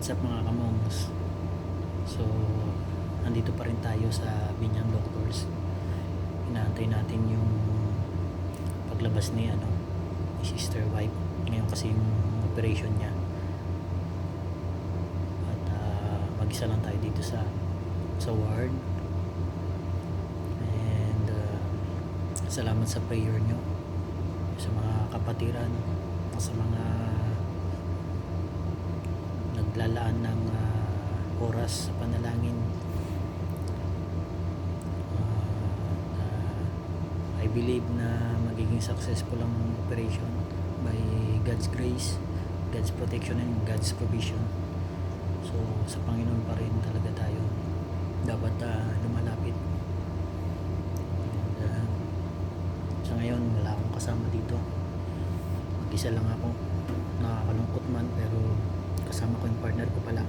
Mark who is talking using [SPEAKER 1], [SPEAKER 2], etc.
[SPEAKER 1] What's up mga kamongs? So, nandito pa rin tayo sa Binyang Doctors. Inaantay natin yung paglabas ni ni Sister Wife. Ngayon kasi yung operation niya. At mag-isa lang tayo dito sa ward. And salamat sa prayer nyo, sa mga kapatiran, sa mga naglalaan ng oras sa panalangin. I believe na magiging successful ang operation by God's grace, God's protection, and God's provision. So sa Panginoon pa rin talaga tayo dapat lumalapit. And, sa ngayon wala akong kasama dito, mag-isa lang ako. Nakakalungkot man, pero kasama ko yung partner ko pala.